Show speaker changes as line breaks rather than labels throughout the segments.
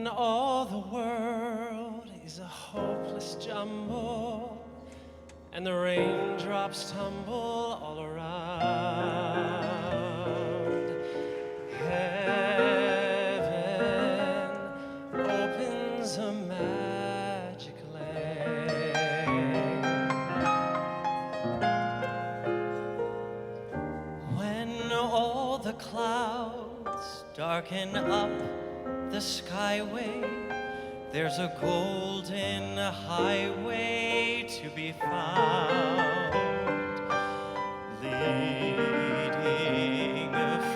When all the world is a hopeless jumble and the raindrops tumble all around, heaven opens a magic lane. When all the clouds darken up the skyway, there's a golden highway to be found, leading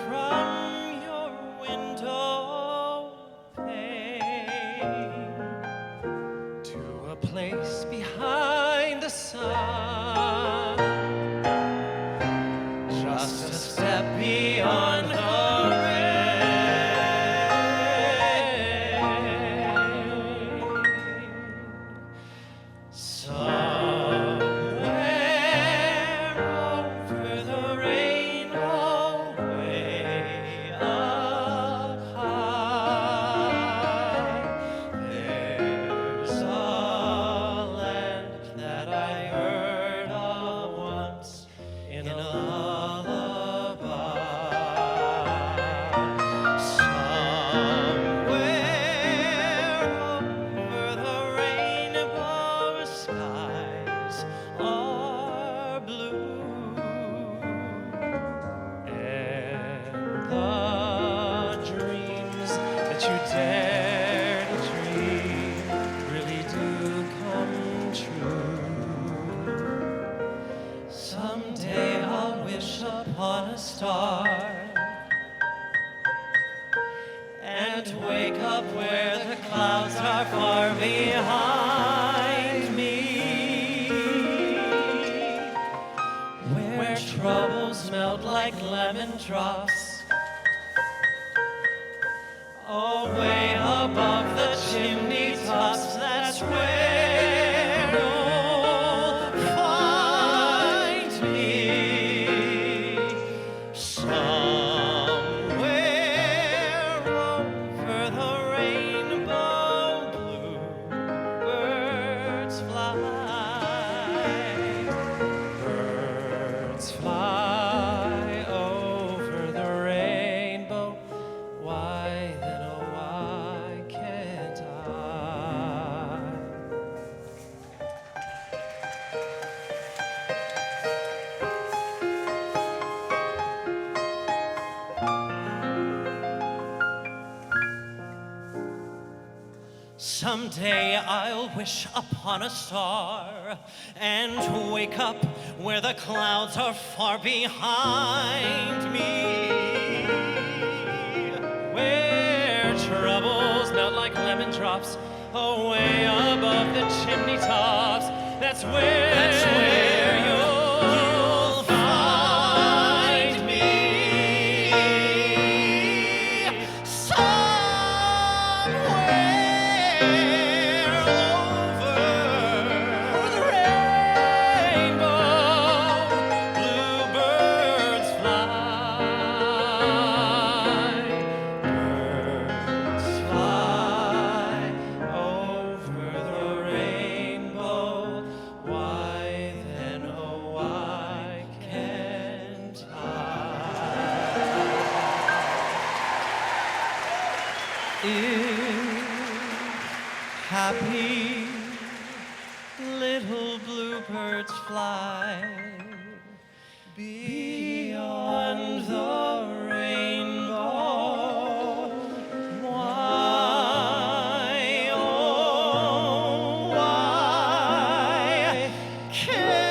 from your window pane to a place behind the sun, just a step beyond the
Someday I'll wish upon a star and wake up where the clouds are far behind me, where troubles melt like lemon drops away above the chimney tops. That's where you'll find me. Happy little bluebirds fly beyond the rainbow. Why, oh, why can't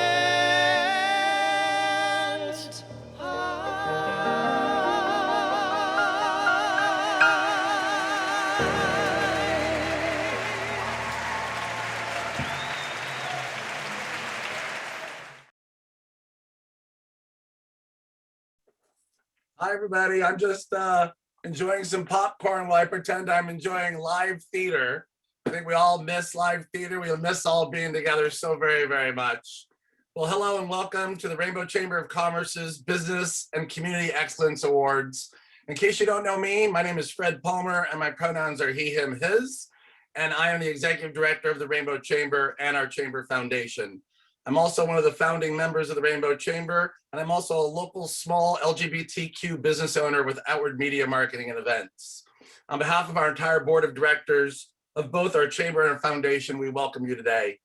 Hi, everybody. I'm just enjoying some popcorn while I pretend I'm enjoying live theater. I think we all miss live theater. We miss all being together so very, very much. Well, hello and welcome to the Rainbow Chamber of Commerce's Business and Community Excellence Awards. In case you don't know me, my name is Fred Palmer and my pronouns are he, him, his. And I am the executive director of the Rainbow Chamber and our Chamber Foundation. I'm also one of the founding members of the Rainbow Chamber, and I'm also a local small LGBTQ business owner with Outward Media Marketing and Events. On behalf of our entire board of directors of both our chamber and foundation, we welcome you today.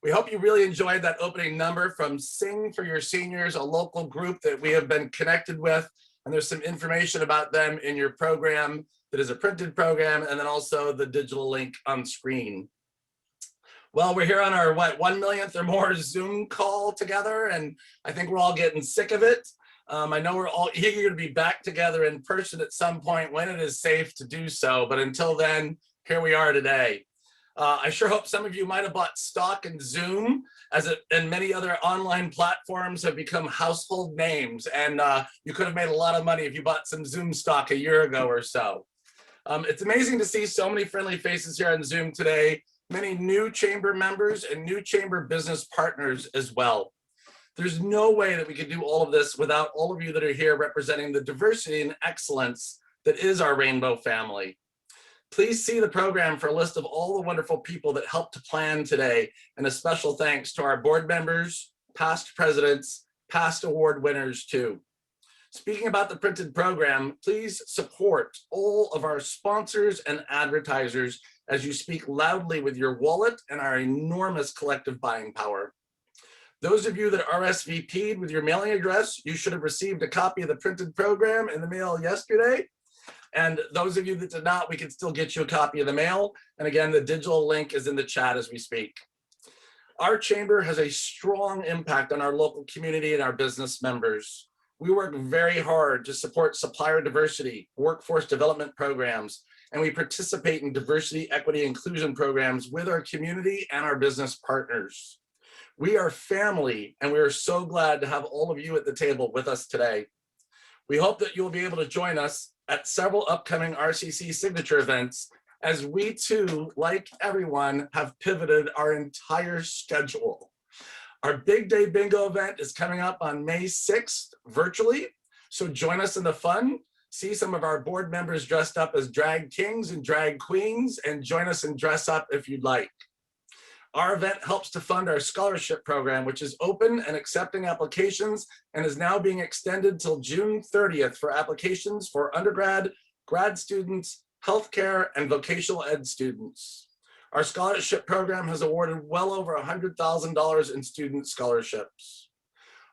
We hope you really enjoyed that opening number from Sing for Your Seniors, a local group that we have been connected with. And there's some information about them in your program that is a printed program, and then also the digital link on screen. Well, we're here on our, 1 millionth or more Zoom call together, and I think we're all getting sick of it. I know we're all eager to be back together in person at some point when it is safe to do so, but until then, here we are today. I sure hope some of you might have bought stock in Zoom, as it and many other online platforms have become household names, and you could have made a lot of money if you bought some Zoom stock a year ago or so. It's amazing to see so many friendly faces here on Zoom today, many new chamber members and new chamber business partners as well. There's no way that we could do all of this without all of you that are here representing the diversity and excellence that is our Rainbow family. Please see the program for a list of all the wonderful people that helped to plan today, and a special thanks to our board members, past presidents, past award winners too. Speaking about the printed program, please support all of our sponsors and advertisers as you speak loudly with your wallet and our enormous collective buying power. Those of you that RSVP'd with your mailing address, you should have received a copy of the printed program in the mail yesterday. And those of you that did not, we can still get you a copy of the mail. And again, the digital link is in the chat as we speak. Our chamber has a strong impact on our local community and our business members. We work very hard to support supplier diversity, workforce development programs, and we participate in diversity, equity, inclusion programs with our community and our business partners. We are family, and we are so glad to have all of you at the table with us today. We hope that you'll be able to join us at several upcoming RCC signature events, as we too, like everyone, have pivoted our entire schedule. Our Big Day Bingo event is coming up on May 6th virtually, so join us in the fun. See some of our board members dressed up as drag kings and drag queens, and join us in dress up if you'd like. Our event helps to fund our scholarship program, which is open and accepting applications and is now being extended till June 30th for applications for undergrad, grad students, healthcare, and vocational ed students. Our scholarship program has awarded well over $100,000 in student scholarships.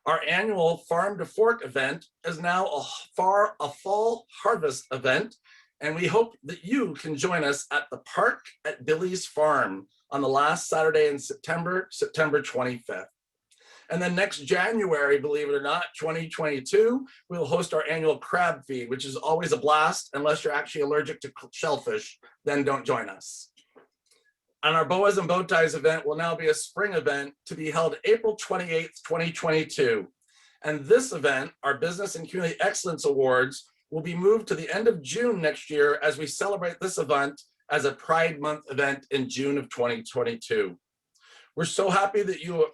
Our annual Farm to Fork event is now a fall harvest event, and we hope that you can join us at the park at Billy's Farm on the last Saturday in September, September 25th. And then next January, believe it or not, 2022, we'll host our annual crab feed, which is always a blast. Unless you're actually allergic to shellfish, then don't join us. And our Boas and Bow Ties event will now be a spring event to be held April 28th, 2022. And this event, our Business and Community Excellence Awards, will be moved to the end of June next year as we celebrate this event as a Pride Month event in June of 2022. We're so happy that you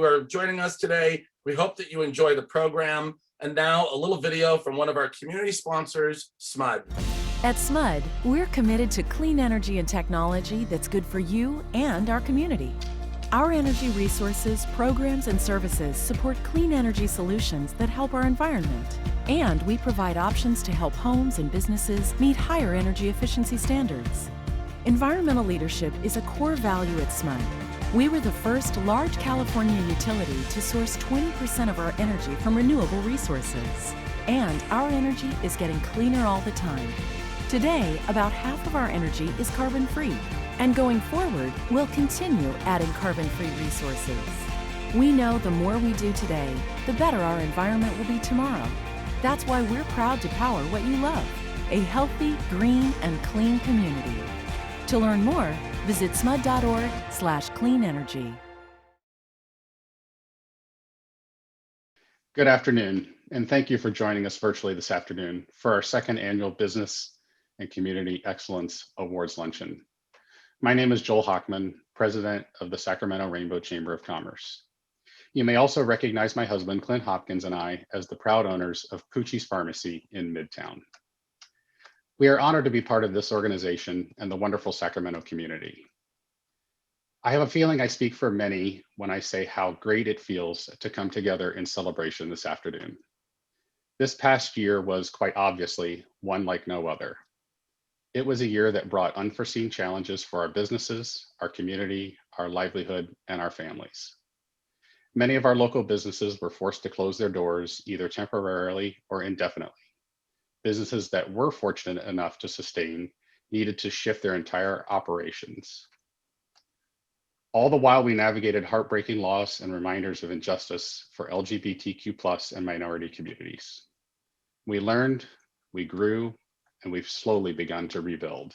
are joining us today. We hope that you enjoy the program. And now a little video from one of our community sponsors, SMUD.
At SMUD, we're committed to clean energy and technology that's good for you and our community. Our energy resources, programs, and services support clean energy solutions that help our environment. And we provide options to help homes and businesses meet higher energy efficiency standards. Environmental leadership is a core value at SMUD. We were the first large California utility to source 20% of our energy from renewable resources. And our energy is getting cleaner all the time. Today, about half of our energy is carbon-free. And going forward, we'll continue adding carbon-free resources. We know the more we do today, the better our environment will be tomorrow. That's why we're proud to power what you love, a healthy, green, and clean community. To learn more, visit smud.org/cleanenergy.
Good afternoon, and thank you for joining us virtually this afternoon for our second annual Business and Community Excellence Awards Luncheon. My name is Joel Hockman, President of the Sacramento Rainbow Chamber of Commerce. You may also recognize my husband, Clint Hopkins, and I as the proud owners of Poochie's Pharmacy in Midtown. We are honored to be part of this organization and the wonderful Sacramento community. I have a feeling I speak for many when I say how great it feels to come together in celebration this afternoon. This past year was quite obviously one like no other. It was a year that brought unforeseen challenges for our businesses, our community, our livelihood, and our families. Many of our local businesses were forced to close their doors either temporarily or indefinitely. Businesses that were fortunate enough to sustain needed to shift their entire operations. All the while we navigated heartbreaking loss and reminders of injustice for LGBTQ+ and minority communities. We learned, we grew, and we've slowly begun to rebuild.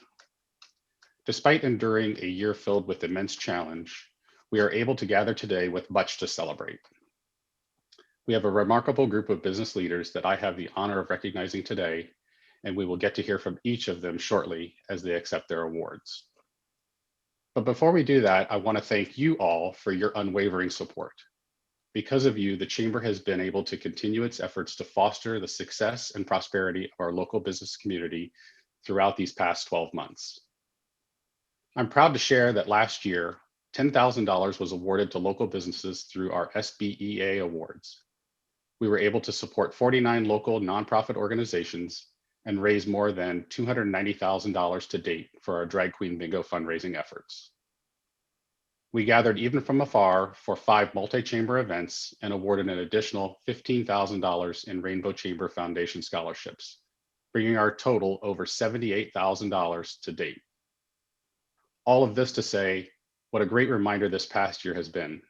Despite enduring a year filled with immense challenge, we are able to gather today with much to celebrate. We have a remarkable group of business leaders that I have the honor of recognizing today, and we will get to hear from each of them shortly as they accept their awards. But before we do that, I want to thank you all for your unwavering support. Because of you, the Chamber has been able to continue its efforts to foster the success and prosperity of our local business community throughout these past 12 months. I'm proud to share that last year, $10,000 was awarded to local businesses through our SBEA awards. We were able to support 49 local nonprofit organizations and raise more than $290,000 to date for our Drag Queen Bingo fundraising efforts. We gathered even from afar for 5 multi-chamber events and awarded an additional $15,000 in Rainbow Chamber Foundation scholarships, bringing our total over $78,000 to date. All of this to say, what a great reminder this past year has been.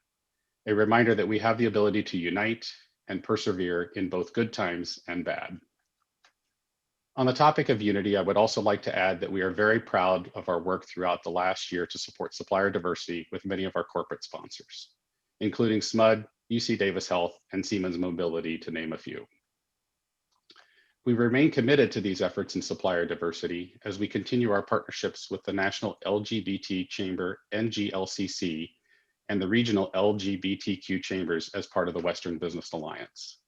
A reminder that we have the ability to unite and persevere in both good times and bad. On the topic of unity, I would also like to add that we are very proud of our work throughout the last year to support supplier diversity with many of our corporate sponsors, including SMUD, UC Davis Health, and Siemens Mobility, to name a few. We remain committed to these efforts in supplier diversity as we continue our partnerships with the National LGBT Chamber, NGLCC, and the regional LGBTQ chambers as part of the Western Business Alliance.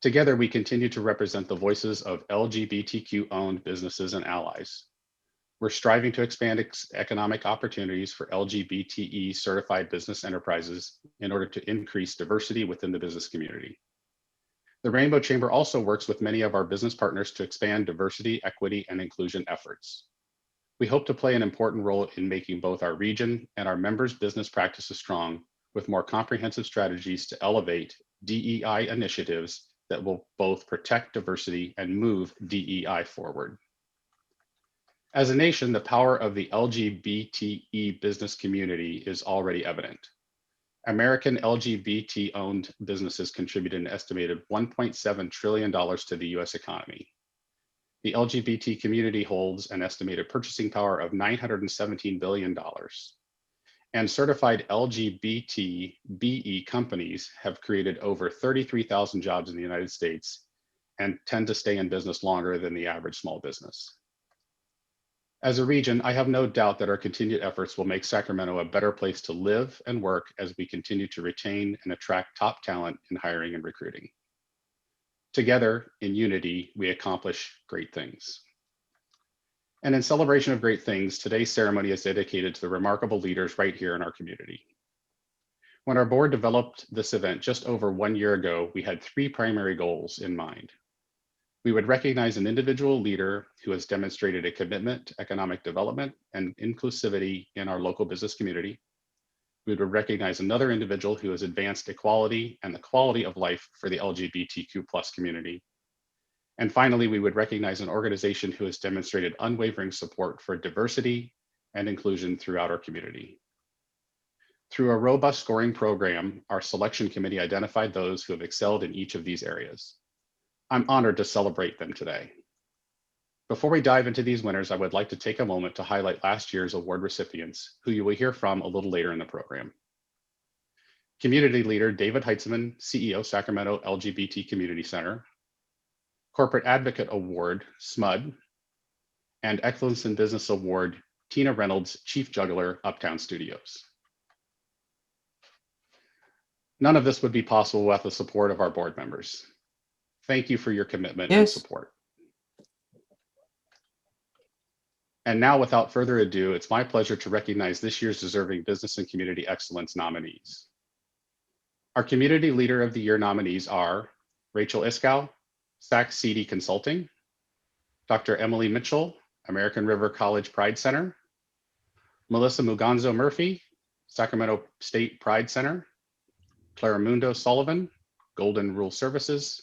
Together, we continue to represent the voices of LGBTQ-owned businesses and allies. We're striving to expand economic opportunities for LGBTE certified business enterprises in order to increase diversity within the business community. The Rainbow Chamber also works with many of our business partners to expand diversity, equity, and inclusion efforts. We hope to play an important role in making both our region and our members' business practices strong with more comprehensive strategies to elevate DEI initiatives that will both protect diversity and move DEI forward. As a nation, the power of the LGBTE business community is already evident. American LGBT-owned businesses contribute an estimated $1.7 trillion to the US economy. The LGBT community holds an estimated purchasing power of $917 billion. And certified LGBT BE companies have created over 33,000 jobs in the United States and tend to stay in business longer than the average small business. As a region, I have no doubt that our continued efforts will make Sacramento a better place to live and work as we continue to retain and attract top talent in hiring and recruiting. Together, in unity, we accomplish great things. And in celebration of great things, today's ceremony is dedicated to the remarkable leaders right here in our community. When our board developed this event just over 1 year ago, we had 3 primary goals in mind. We would recognize an individual leader who has demonstrated a commitment to economic development and inclusivity in our local business community. We would recognize another individual who has advanced equality and the quality of life for the LGBTQ+ community. And finally, we would recognize an organization who has demonstrated unwavering support for diversity and inclusion throughout our community. Through a robust scoring program, our selection committee identified those who have excelled in each of these areas. I'm honored to celebrate them today. Before we dive into these winners, I would like to take a moment to highlight last year's award recipients, who you will hear from a little later in the program. Community leader David Heitzman, CEO, Sacramento LGBT Community Center. Corporate Advocate Award, SMUD, and Excellence in Business Award, Tina Reynolds, Chief Juggler, Uptown Studios. None of this would be possible without the support of our board members. Thank you for your commitment and support. And now, without further ado, it's my pleasure to recognize this year's deserving Business and Community Excellence nominees. Our Community Leader of the Year nominees are Rachel Iskow, Sac CD Consulting, Dr. Emily Mitchell, American River College Pride Center, Melissa Muganzo Murphy, Sacramento State Pride Center, Claramundo Sullivan, Golden Rule Services,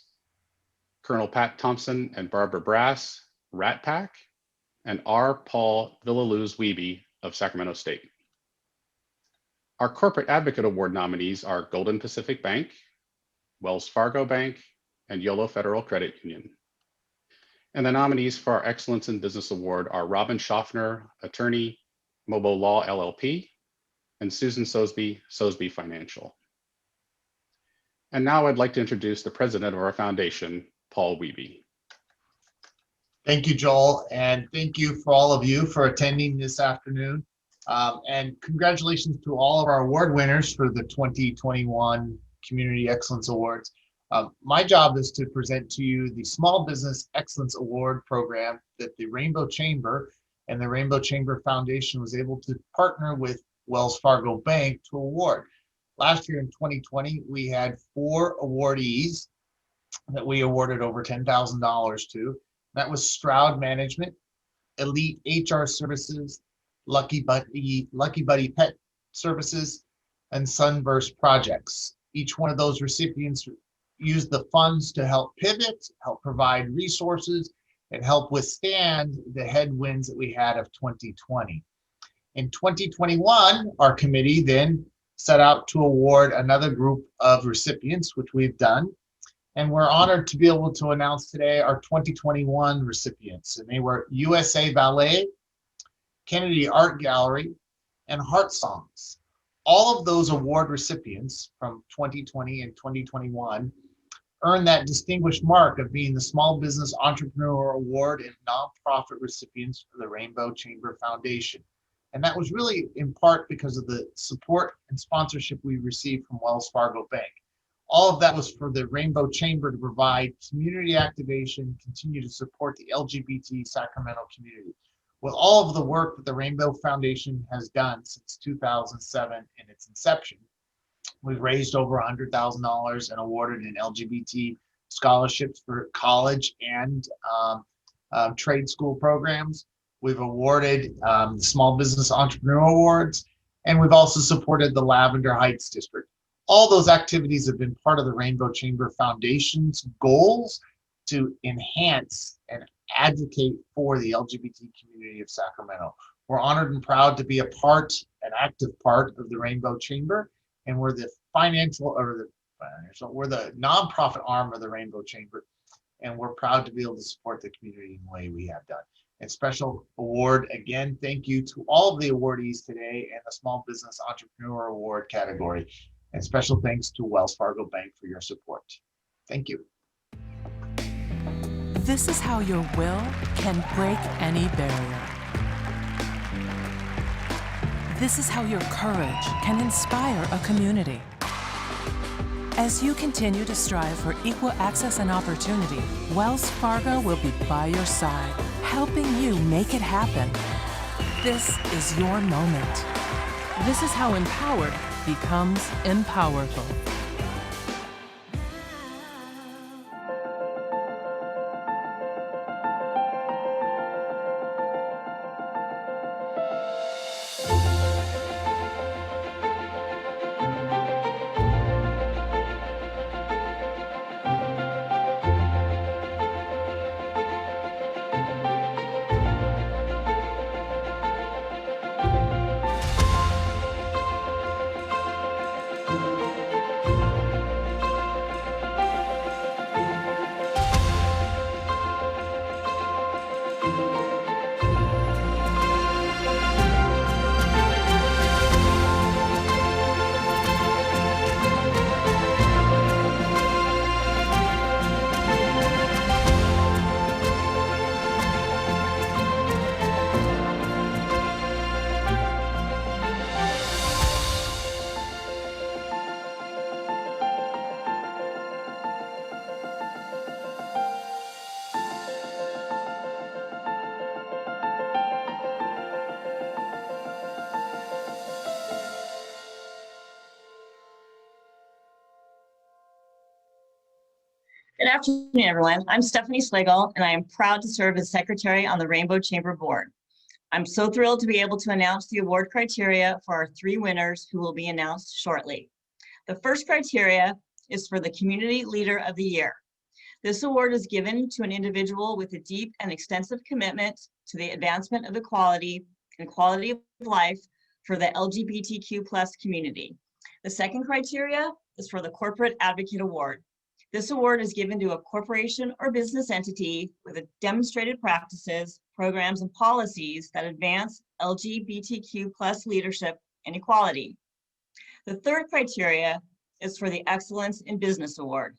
Colonel Pat Thompson and Barbara Brass, Rat Pack, and R. Paul Villaluz Wiebe of Sacramento State. Our Corporate Advocate Award nominees are Golden Pacific Bank, Wells Fargo Bank, and YOLO Federal Credit Union. And the nominees for our Excellence in Business Award are Robin Schaffner, attorney, Mobo Law LLP, and Susan Sosby, Sosby Financial. And now I'd like to introduce the president of our foundation, Paul Wiebe.
Thank you, Joel, and thank you for all of you for attending this afternoon. And congratulations to all of our award winners for the 2021 Community Excellence Awards. My job is to present to you the Small Business Excellence Award program that the Rainbow Chamber and the Rainbow Chamber Foundation was able to partner with Wells Fargo Bank to award. Last year in 2020, we had 4 awardees that we awarded over $10,000 to. That was Stroud Management, Elite HR Services, Lucky Buddy Pet Services, and Sunburst Projects. Each one of those recipients used the funds to help pivot, help provide resources, and help withstand the headwinds that we had of 2020. In 2021, our committee then set out to award another group of recipients, which we've done. And we're honored to be able to announce today our 2021 recipients. And they were USA Ballet, Kennedy Art Gallery, and Heart Songs. All of those award recipients from 2020 and 2021 earned that distinguished mark of being the Small Business Entrepreneur Award and nonprofit recipients for the Rainbow Chamber Foundation. And that was really in part because of the support and sponsorship we received from Wells Fargo Bank. All of that was for the Rainbow Chamber to provide community activation, continue to support the LGBT Sacramento community. With all of the work that the Rainbow Foundation has done since 2007 in its inception, we've raised over $100,000 and awarded an LGBT scholarships for college and trade school programs. We've awarded the Small Business Entrepreneur Awards, and we've also supported the Lavender Heights District. All those activities have been part of the Rainbow Chamber Foundation's goals to enhance and advocate for the LGBT community of Sacramento. We're honored and proud to be an active part of the Rainbow Chamber, and we're the we're the nonprofit arm of the Rainbow Chamber, and we're proud to be able to support the community in the way we have done. And special award, again, thank you to all of the awardees today and the Small Business Entrepreneur Award category. And special thanks to Wells Fargo Bank for your support. Thank you.
This is how your will can break any barrier. This is how your courage can inspire a community. As you continue to strive for equal access and opportunity, Wells Fargo will be by your side, helping you make it happen. This is your moment. This is how empowered becomes empowerful.
Good afternoon, everyone. I'm Stephanie Slagle, and I am proud to serve as Secretary on the Rainbow Chamber Board. I'm so thrilled to be able to announce the award criteria for our 3 winners who will be announced shortly. The first criteria is for the Community Leader of the Year. This award is given to an individual with a deep and extensive commitment to the advancement of equality and quality of life for the LGBTQ+ community. The second criteria is for the Corporate Advocate Award. This award is given to a corporation or business entity with demonstrated practices, programs, and policies that advance LGBTQ+ leadership and equality. The third criteria is for the Excellence in Business Award.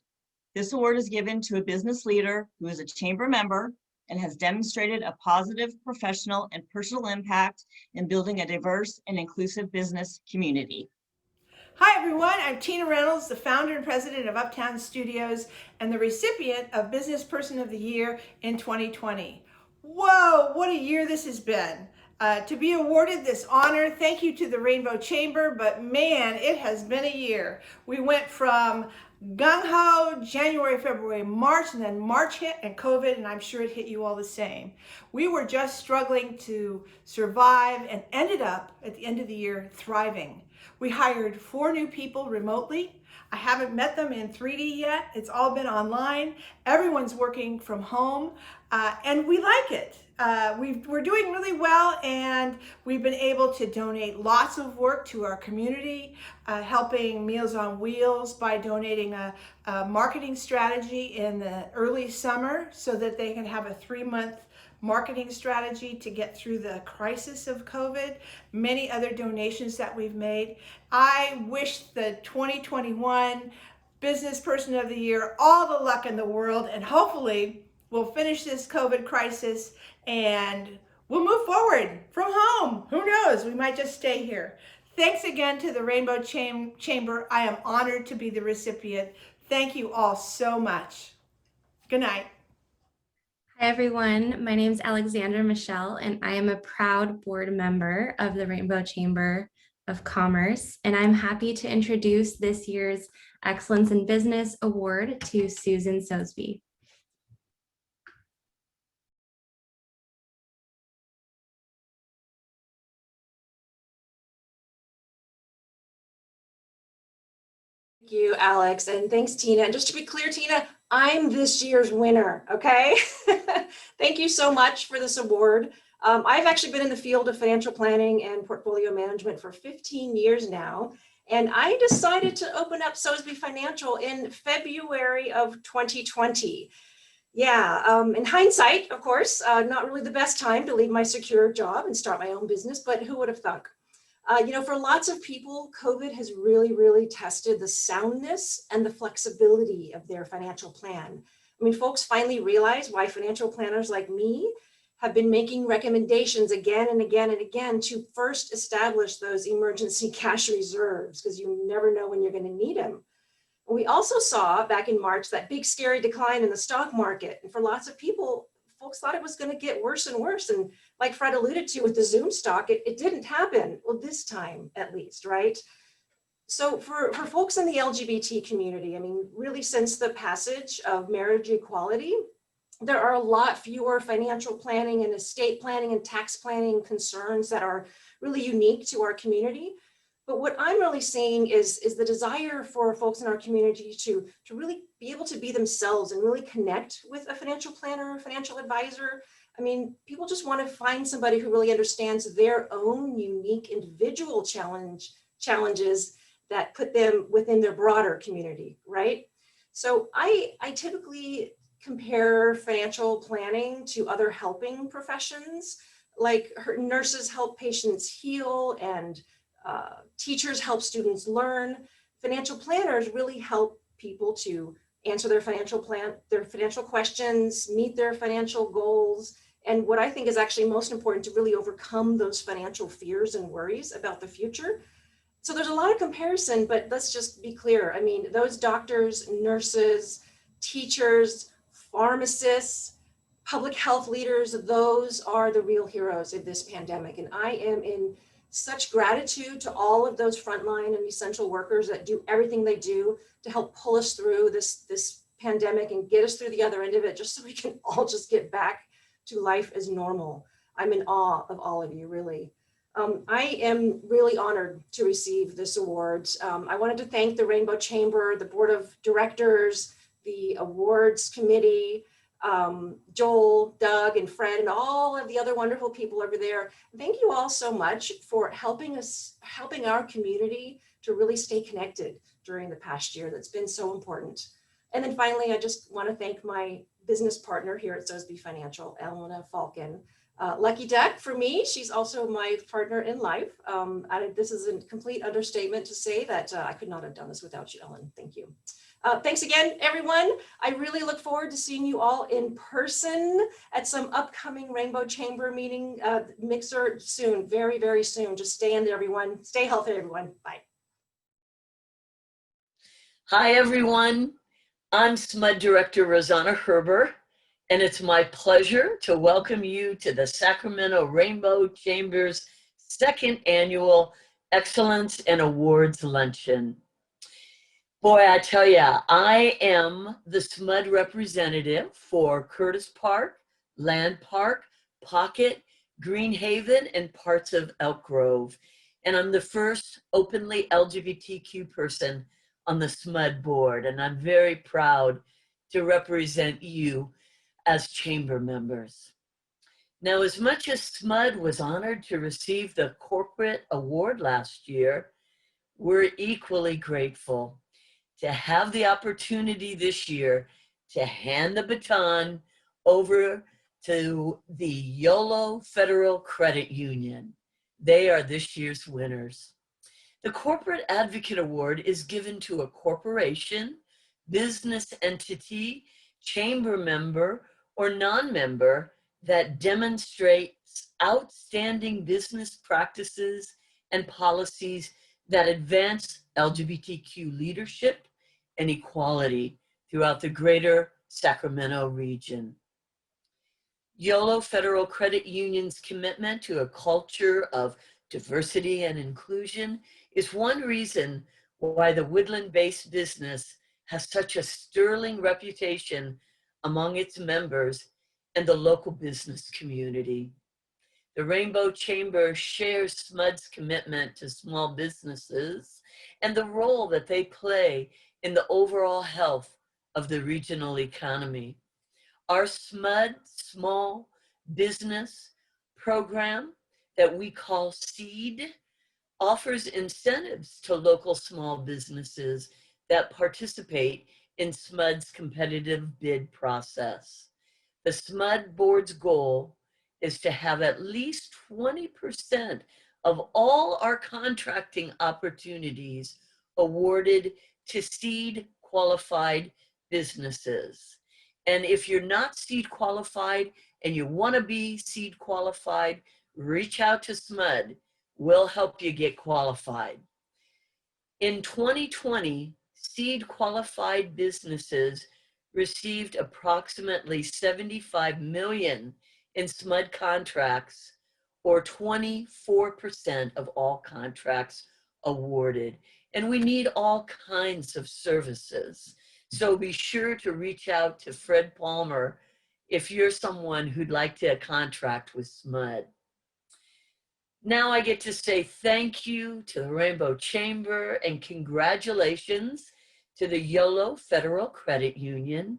This award is given to a business leader who is a chamber member and has demonstrated a positive professional and personal impact in building a diverse and inclusive business community.
Hi everyone, I'm Tina Reynolds, the founder and president of Uptown Studios and the recipient of Business Person of the Year in 2020. Whoa, what a year this has been. To be awarded this honor, thank you to the Rainbow Chamber, but man, it has been a year. We went from gung-ho, January, February, March, and then March hit and COVID, and I'm sure it hit you all the same. We were just struggling to survive and ended up at the end of the year thriving. We hired 4 new people remotely. I haven't met them in 3D yet. It's all been online. Everyone's working from home, and we like it. We're doing really well, and we've been able to donate lots of work to our community, helping Meals on Wheels by donating a marketing strategy in the early summer so that they can have a 3-month marketing strategy to get through the crisis of COVID, many other donations that we've made. I wish the 2021 Business Person of the Year all the luck in the world, and hopefully we'll finish this COVID crisis and we'll move forward from home. Who knows? We might just stay here. Thanks again to the Rainbow Chamber. I am honored to be the recipient. Thank you all so much. Good night.
Hi everyone, my name is Alexandra Michelle and I am a proud board member of the Rainbow Chamber of Commerce, and I'm happy to introduce this year's Excellence in Business Award to Susan Sosby.
Thank you, Alex, and thanks, Tina. And just to be clear, Tina, I'm this year's winner, okay? Thank you so much for this award. I've actually been in the field of financial planning and portfolio management for 15 years now, and I decided to open up Sosby Financial in February of 2020. Yeah, in hindsight, of course, not really the best time to leave my secure job and start my own business, but who would have thunk? You know, for lots of people, COVID has really tested the soundness and the flexibility of their financial plan. I mean, folks finally realize why financial planners like me have been making recommendations again and again to first establish those emergency cash reserves, because you never know when you're going to need them. We also saw back in March that big scary decline in the stock market. And for lots of people, folks thought it was going to get worse and worse. And like Fred alluded to with the Zoom stock, it didn't happen. Well, this time at least, right? So for folks in the LGBT community, I mean, really since the passage of marriage equality, there are a lot fewer financial planning and estate planning and tax planning concerns that are really unique to our community. But what I'm really seeing is the desire for folks in our community to really be able to be themselves and really connect with a financial planner or financial advisor. I mean, people just want to find somebody who really understands their own unique individual challenges that put them within their broader community, right? So I typically compare financial planning to other helping professions, like nurses help patients heal and teachers help students learn. Financial planners really help people to answer their financial questions, meet their financial goals, and what I think is actually most important, to really overcome those financial fears and worries about the future. So there's a lot of comparison, but let's just be clear. I mean, those doctors, nurses, teachers, pharmacists, public health leaders, those are the real heroes of this pandemic. And I am in such gratitude to all of those frontline and essential workers that do everything they do to help pull us through this pandemic and get us through the other end of it, just so we can all just get back to life as normal. I'm in awe of all of you, really. I am really honored to receive this award. I wanted to thank the Rainbow Chamber, the Board of Directors, the awards committee, Joel, Doug, and Fred, and all of the other wonderful people over there. Thank you all so much for helping our community to really stay connected during the past year. That's been so important. And then finally, I just want to thank my business partner here at Sosby Financial, Elena Falcon. Lucky duck for me, she's also my partner in life. This is a complete understatement to say that I could not have done this without you, Ellen. Thank you. Thanks again, everyone. I really look forward to seeing you all in person at some upcoming Rainbow Chamber meeting mixer soon, very, very soon. Just stay in there, everyone. Stay healthy, everyone. Bye.
Hi, everyone. I'm SMUD Director Rosanna Herber, and it's my pleasure to welcome you to the Sacramento Rainbow Chamber's second annual Excellence and Awards Luncheon. Boy, I tell ya, I am the SMUD representative for Curtis Park, Land Park, Pocket, Greenhaven, and parts of Elk Grove. And I'm the first openly LGBTQ person on the SMUD board, and I'm very proud to represent you as chamber members. Now, as much as SMUD was honored to receive the corporate award last year, we're equally grateful to have the opportunity this year to hand the baton over to the YOLO Federal Credit Union. They are this year's winners. The Corporate Advocate Award is given to a corporation, business entity, chamber member, or non-member that demonstrates outstanding business practices and policies that advance LGBTQ leadership and equality throughout the greater Sacramento region. YOLO Federal Credit Union's commitment to a culture of diversity and inclusion is one reason why the Woodland-based business has such a sterling reputation among its members and the local business community. The Rainbow Chamber shares SMUD's commitment to small businesses and the role that they play in the overall health of the regional economy. Our SMUD Small Business Program that we call SEED offers incentives to local small businesses that participate in SMUD's competitive bid process. The SMUD board's goal is to have at least 20% of all our contracting opportunities awarded to SEED qualified businesses. And if you're not SEED qualified and you want to be SEED qualified, reach out to SMUD. We'll help you get qualified. In 2020, SEED qualified businesses received approximately $75 million in SMUD contracts, or 24% of all contracts awarded. And we need all kinds of services. So be sure to reach out to Fred Palmer if you're someone who'd like to contract with SMUD. Now I get to say thank you to the Rainbow Chamber and congratulations to the YOLO Federal Credit Union,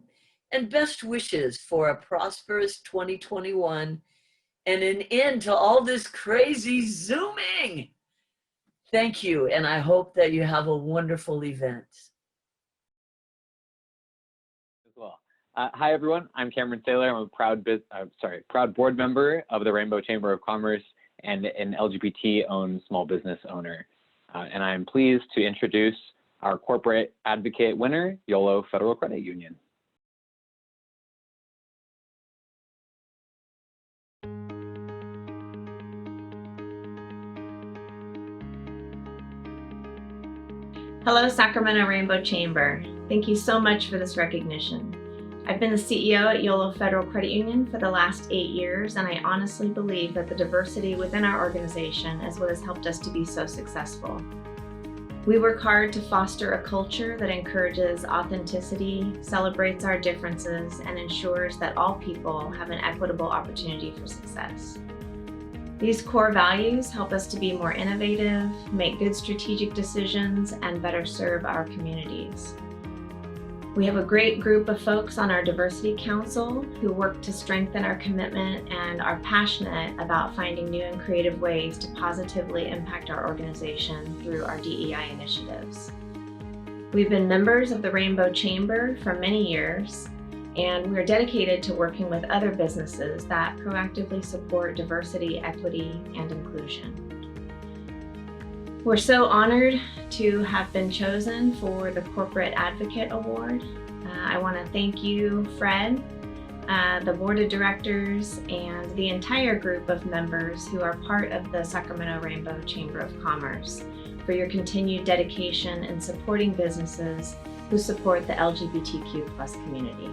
and best wishes for a prosperous 2021 and an end to all this crazy Zooming. Thank you, and I hope that you have a wonderful event.
As well. Hi, everyone. I'm Cameron Saylor. I'm a proud board member of the Rainbow Chamber of Commerce and an LGBT-owned small business owner. And I am pleased to introduce our corporate advocate winner, YOLO Federal Credit Union.
Hello, Sacramento Rainbow Chamber. Thank you so much for this recognition. I've been the CEO at YOLO Federal Credit Union for the last 8 years, and I honestly believe that the diversity within our organization is what has helped us to be so successful. We work hard to foster a culture that encourages authenticity, celebrates our differences, and ensures that all people have an equitable opportunity for success. These core values help us to be more innovative, make good strategic decisions, and better serve our communities. We have a great group of folks on our Diversity Council who work to strengthen our commitment and are passionate about finding new and creative ways to positively impact our organization through our DEI initiatives. We've been members of the Rainbow Chamber for many years, and we're dedicated to working with other businesses that proactively support diversity, equity, and inclusion. We're so honored to have been chosen for the Corporate Advocate Award. I want to thank you, Fred, the Board of Directors, and the entire group of members who are part of the Sacramento Rainbow Chamber of Commerce for your continued dedication in supporting businesses who support the LGBTQ+ community.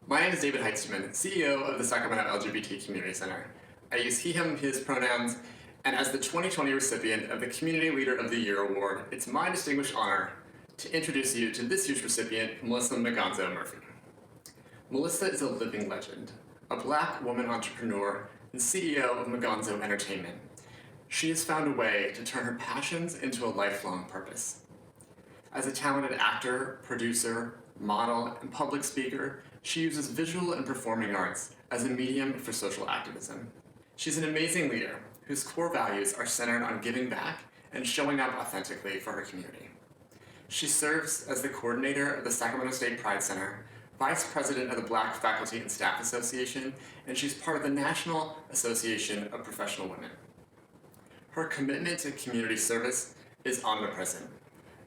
My name is David Heitzman, CEO of the Sacramento LGBT Community Center. I use he, him, his pronouns, and as the 2020 recipient of the Community Leader of the Year Award, it's my distinguished honor to introduce you to this year's recipient, Melissa Maganzo Murphy. Melissa is a living legend, a Black woman entrepreneur and CEO of Maganzo Entertainment. She has found a way to turn her passions into a lifelong purpose. As a talented actor, producer, model, and public speaker, she uses visual and performing arts as a medium for social activism. She's an amazing leader whose core values are centered on giving back and showing up authentically for her community. She serves as the coordinator of the Sacramento State Pride Center, vice president of the Black Faculty and Staff Association, and she's part of the National Association of Professional Women. Her commitment to community service is omnipresent,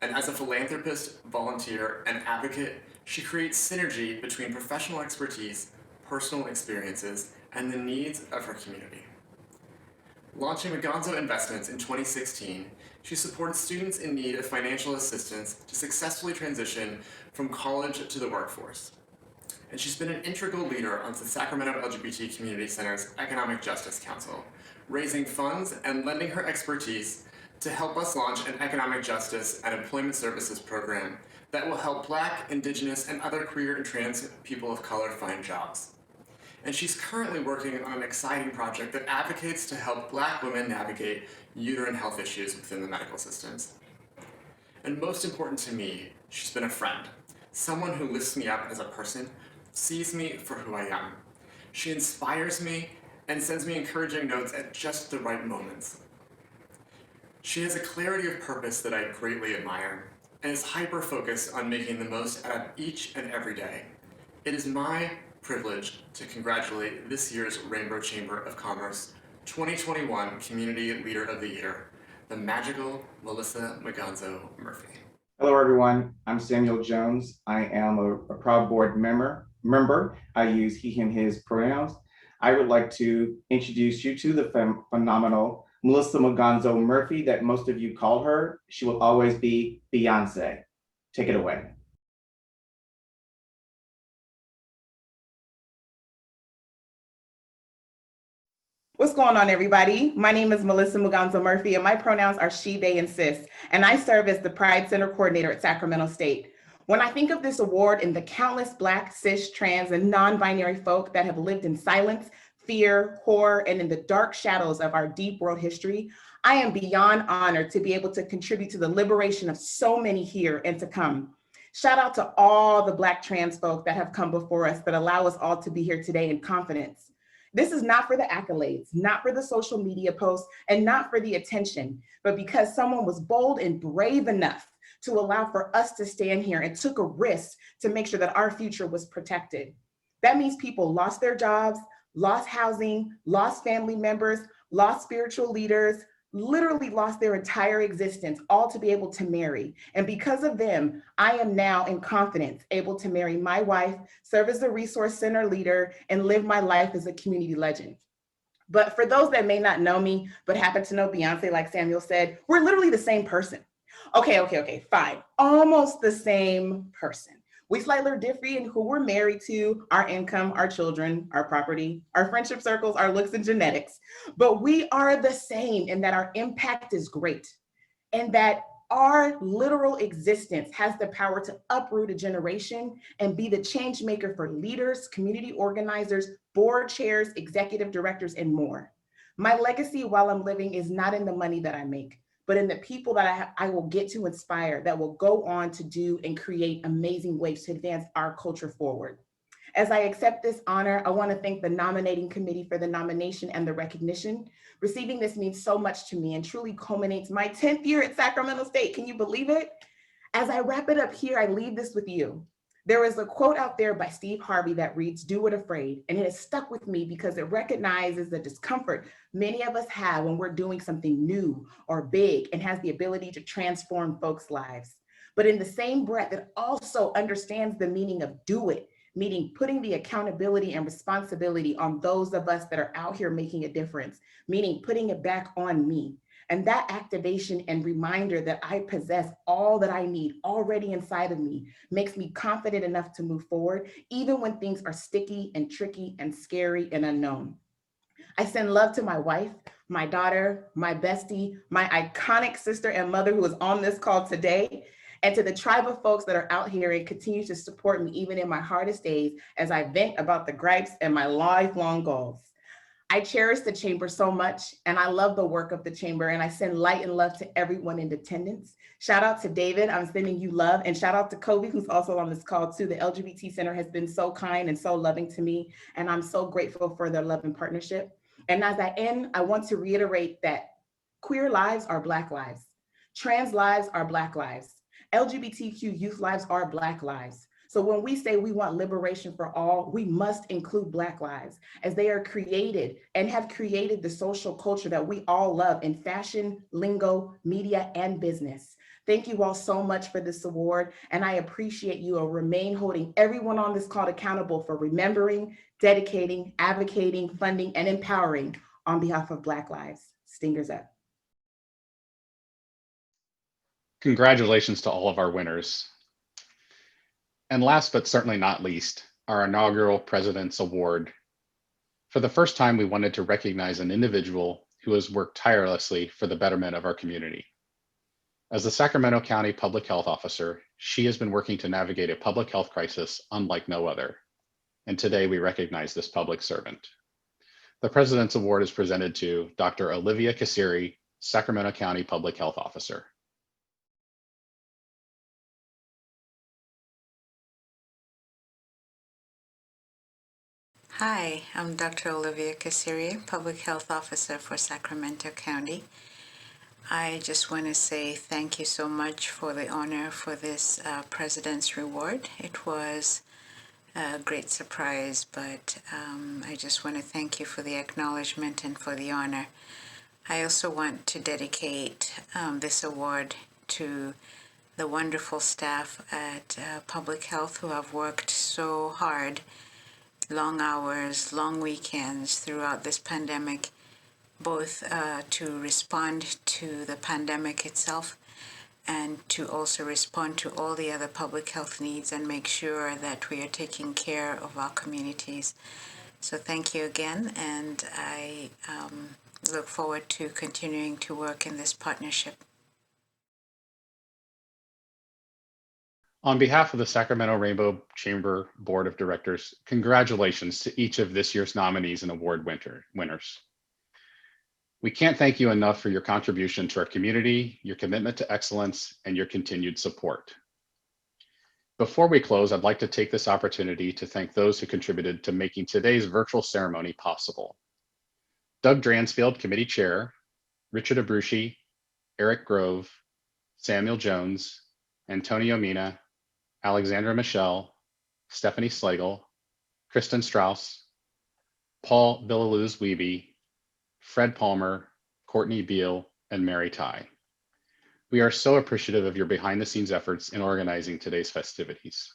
and as a philanthropist, volunteer, and advocate, she creates synergy between professional expertise, personal experiences, and the needs of her community. Launching Maganzo Investments in 2016, she supported students in need of financial assistance to successfully transition from college to the workforce. And she's been an integral leader on the Sacramento LGBT Community Center's Economic Justice Council, raising funds and lending her expertise to help us launch an economic justice and employment services program that will help Black, Indigenous, and other queer and trans people of color find jobs. And she's currently working on an exciting project that advocates to help Black women navigate uterine health issues within the medical systems. And most important to me, she's been a friend, someone who lifts me up as a person, sees me for who I am. She inspires me and sends me encouraging notes at just the right moments. She has a clarity of purpose that I greatly admire, and is hyper-focused on making the most out of each and every day. It is my privilege to congratulate this year's Rainbow Chamber of Commerce 2021 Community Leader of the Year, the magical Melissa Maganzo Murphy.
Hello, everyone. I'm Samuel Jones. I am a proud board member. I use he, him, his pronouns. I would like to introduce you to the phenomenal Melissa Maganzo Murphy that most of you call her. She will always be Beyonce. Take it away.
What's going on, everybody? My name is Melissa Maganzo Murphy, and my pronouns are she, they, and sis, and I serve as the Pride Center Coordinator at Sacramento State. When I think of this award and the countless Black, cis, trans, and non-binary folk that have lived in silence, fear, horror, and in the dark shadows of our deep world history, I am beyond honored to be able to contribute to the liberation of so many here and to come. Shout out to all the Black trans folk that have come before us that allow us all to be here today in confidence. This is not for the accolades, not for the social media posts, and not for the attention, but because someone was bold and brave enough to allow for us to stand here and took a risk to make sure that our future was protected. That means people lost their jobs, lost housing, lost family members, lost spiritual leaders, literally lost their entire existence, all to be able to marry. And because of them, I am now in confidence able to marry my wife, serve as a resource center leader, and live my life as a community legend. But for those that may not know me, but happen to know Beyonce, like Samuel said, we're literally the same person. Okay, fine. Almost the same person. We slightly differ in who we're married to, our income, our children, our property, our friendship circles, our looks and genetics, but we are the same in that our impact is great and that our literal existence has the power to uproot a generation and be the change maker for leaders, community organizers, board chairs, executive directors, and more. My legacy while I'm living is not in the money that I make, but in the people that I will get to inspire that will go on to do and create amazing ways to advance our culture forward. As I accept this honor, I want to thank the nominating committee for the nomination and the recognition. Receiving this means so much to me and truly culminates my 10th year at Sacramento State. Can you believe it? As I wrap it up here, I leave this with you. There is a quote out there by Steve Harvey that reads, "Do it afraid," and it has stuck with me because it recognizes the discomfort many of us have when we're doing something new or big and has the ability to transform folks' lives. But in the same breath, it also understands the meaning of do it, meaning putting the accountability and responsibility on those of us that are out here making a difference, meaning putting it back on me. And that activation and reminder that I possess all that I need already inside of me makes me confident enough to move forward, even when things are sticky and tricky and scary and unknown. I send love to my wife, my daughter, my bestie, my iconic sister and mother who is on this call today, and to the tribe of folks that are out here and continue to support me even in my hardest days as I vent about the gripes and my lifelong goals. I cherish the chamber so much, and I love the work of the chamber, and I send light and love to everyone in attendance. Shout out to David, I'm sending you love, and shout out to Kobe, who's also on this call too. The LGBT Center has been so kind and so loving to me, and I'm so grateful for their love and partnership. And as I end, I want to reiterate that queer lives are Black lives. Trans lives are Black lives. LGBTQ youth lives are Black lives. So when we say we want liberation for all, we must include Black lives as they are created and have created the social culture that we all love in fashion, lingo, media, and business. Thank you all so much for this award, and I appreciate you and remain holding everyone on this call accountable for remembering, dedicating, advocating, funding, and empowering on behalf of Black lives. Stingers up.
Congratulations to all of our winners. And last but certainly not least, our inaugural President's Award. For the first time, we wanted to recognize an individual who has worked tirelessly for the betterment of our community. As the Sacramento County Public Health Officer, she has been working to navigate a public health crisis unlike no other. And today we recognize this public servant. The President's Award is presented to Dr. Olivia Kassiri, Sacramento County Public Health Officer.
Hi, I'm Dr. Olivia Kassiri, Public Health Officer for Sacramento County. I just want to say thank you so much for the honor for this President's Reward. It was a great surprise, but I just want to thank you for the acknowledgement and for the honor. I also want to dedicate this award to the wonderful staff at Public Health who have worked so hard, long hours, long weekends throughout this pandemic, both to respond to the pandemic itself and to also respond to all the other public health needs and make sure that we are taking care of our communities. So thank you again, and I look forward to continuing to work in this partnership.
On behalf of the Sacramento Rainbow Chamber Board of Directors, congratulations to each of this year's nominees and award winners. We can't thank you enough for your contribution to our community, your commitment to excellence, and your continued support. Before we close, I'd like to take this opportunity to thank those who contributed to making today's virtual ceremony possible. Doug Dransfield, Committee Chair, Richard Abruzzi, Eric Grove, Samuel Jones, Antonio Mina, Alexandra Michelle, Stephanie Slagle, Kristen Strauss, Paul Billaluz-Wiebe, Fred Palmer, Courtney Beal, and Mary Ty. We are so appreciative of your behind-the-scenes efforts in organizing today's festivities.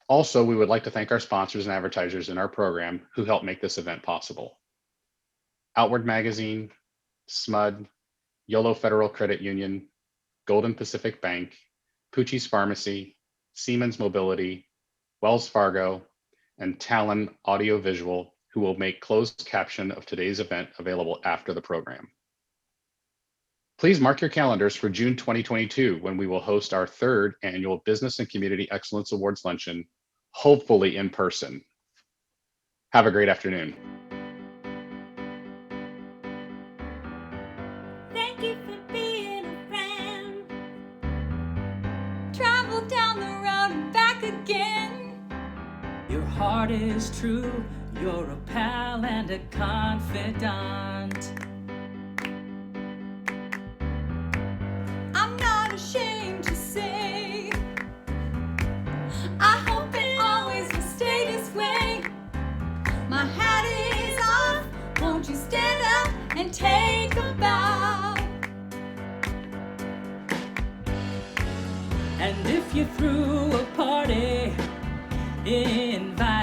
Also, we would like to thank our sponsors and advertisers in our program who helped make this event possible. Outward Magazine, SMUD, YOLO Federal Credit Union, Golden Pacific Bank, Pucci's Pharmacy, Siemens Mobility, Wells Fargo, and Talon Audiovisual, who will make closed caption of today's event available after the program. Please mark your calendars for June 2022, when we will host our 3rd annual Business and Community Excellence Awards Luncheon, hopefully in person. Have a great afternoon.
Thank you for being a friend. Travel down the road and back again.
Your heart is true, you're a pal and a confidant.
I'm not ashamed to say, I hope it always will stay this way. My hat is off, won't you stand up and take a bow?
And if you threw a party, invite